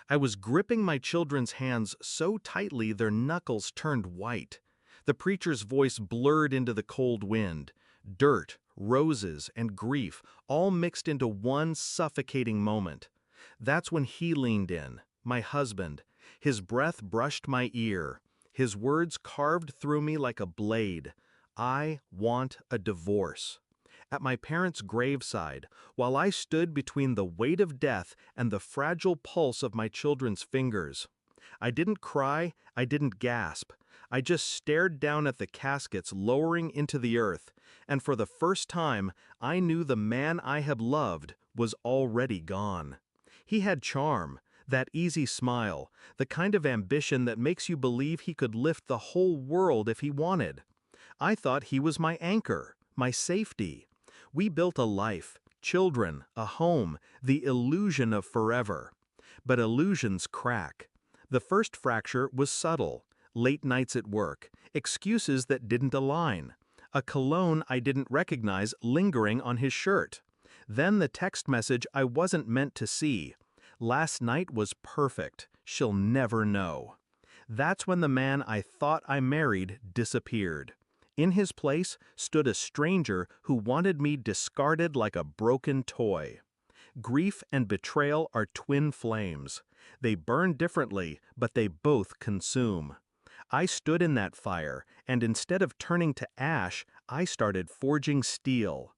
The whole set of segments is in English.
I was gripping my children's hands so tightly their knuckles turned white. The preacher's voice blurred into the cold wind. Dirt, roses, and grief all mixed into one suffocating moment. That's when he leaned in, my husband. His breath brushed my ear. His words carved through me like a blade. I want a divorce. At my parents' graveside, while I stood between the weight of death and the fragile pulse of my children's fingers. I didn't cry, I didn't gasp. I just stared down at the caskets lowering into the earth, and for the first time, I knew the man I had loved was already gone. He had charm, that easy smile, the kind of ambition that makes you believe he could lift the whole world if he wanted. I thought he was my anchor, my safety. We built a life, children, a home, the illusion of forever. But illusions crack. The first fracture was subtle. Late nights at work, excuses that didn't align, a cologne I didn't recognize lingering on his shirt. Then the text message I wasn't meant to see. Last night was perfect. She'll never know. That's when the man I thought I married disappeared. In his place stood a stranger who wanted me discarded like a broken toy. Grief and betrayal are twin flames. They burn differently, but they both consume. I stood in that fire, and instead of turning to ash, I started forging steel.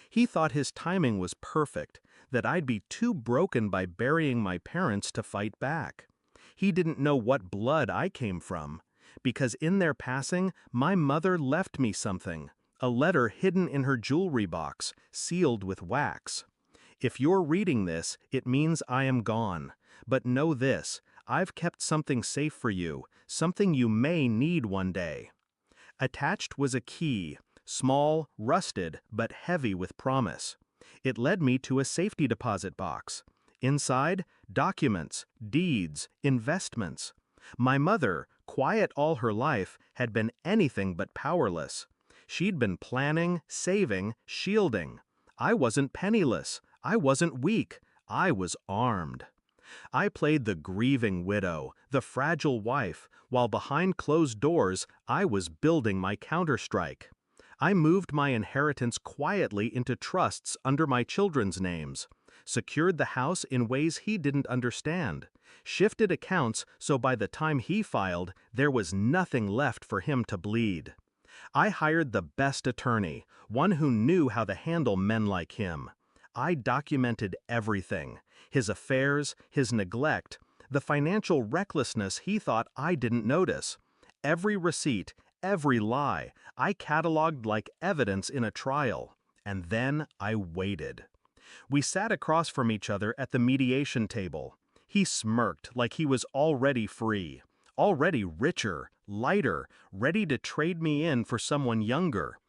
He thought his timing was perfect, that I'd be too broken by burying my parents to fight back. He didn't know what blood I came from, because in their passing, my mother left me something, a letter hidden in her jewelry box, sealed with wax. If you're reading this, it means I am gone. But know this, I've kept something safe for you, something you may need one day. Attached was a key, small, rusted, but heavy with promise. It led me to a safety deposit box. Inside, documents, deeds, investments. My mother, quiet all her life, had been anything but powerless. She'd been planning, saving, shielding. I wasn't penniless. I wasn't weak. I was armed. I played the grieving widow, the fragile wife, while behind closed doors, I was building my counterstrike. I moved my inheritance quietly into trusts under my children's names, secured the house in ways he didn't understand, shifted accounts so by the time he filed, there was nothing left for him to bleed. I hired the best attorney, one who knew how to handle men like him. I documented everything, his affairs, his neglect, the financial recklessness he thought I didn't notice. Every receipt, every lie, I cataloged like evidence in a trial. And then I waited. We sat across from each other at the mediation table. He smirked like he was already free, already richer, lighter, ready to trade me in for someone younger.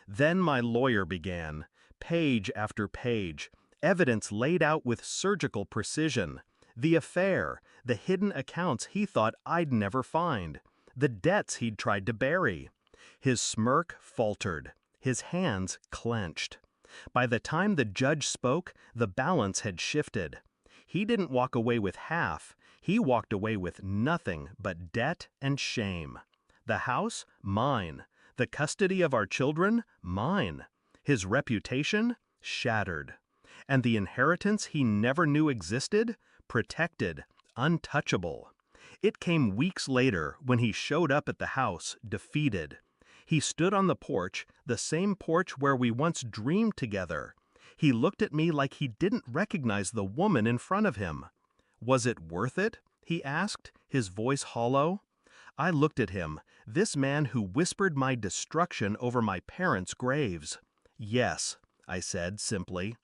Then my lawyer began. Page after page, evidence laid out with surgical precision. The affair, the hidden accounts he thought I'd never find, the debts he'd tried to bury. His smirk faltered, his hands clenched. By the time the judge spoke, the balance had shifted. He didn't walk away with half, he walked away with nothing but debt and shame. The house? Mine. The custody of our children? Mine. His reputation? Shattered. And the inheritance he never knew existed? Protected, untouchable. It came weeks later when he showed up at the house, defeated. He stood on the porch, the same porch where we once dreamed together. He looked at me like he didn't recognize the woman in front of him. Was it worth it? He asked, his voice hollow. I looked at him, this man who whispered my destruction over my parents' graves. Yes, I said simply,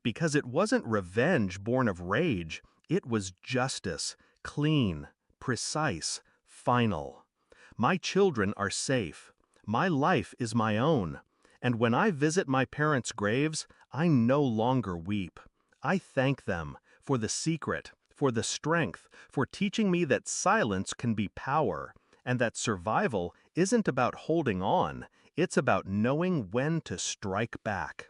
because it wasn't revenge born of rage, it was justice, clean, precise, final. My children are safe. My life is my own. And when I visit my parents' graves, I no longer weep. I thank them for the secret, for the strength, for teaching me that silence can be power, and that survival isn't about holding on, it's about knowing when to strike back.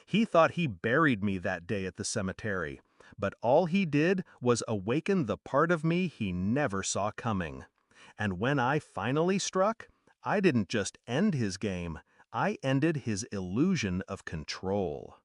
He thought he buried me that day at the cemetery, but all he did was awaken the part of me he never saw coming. And when I finally struck, I didn't just end his game, I ended his illusion of control.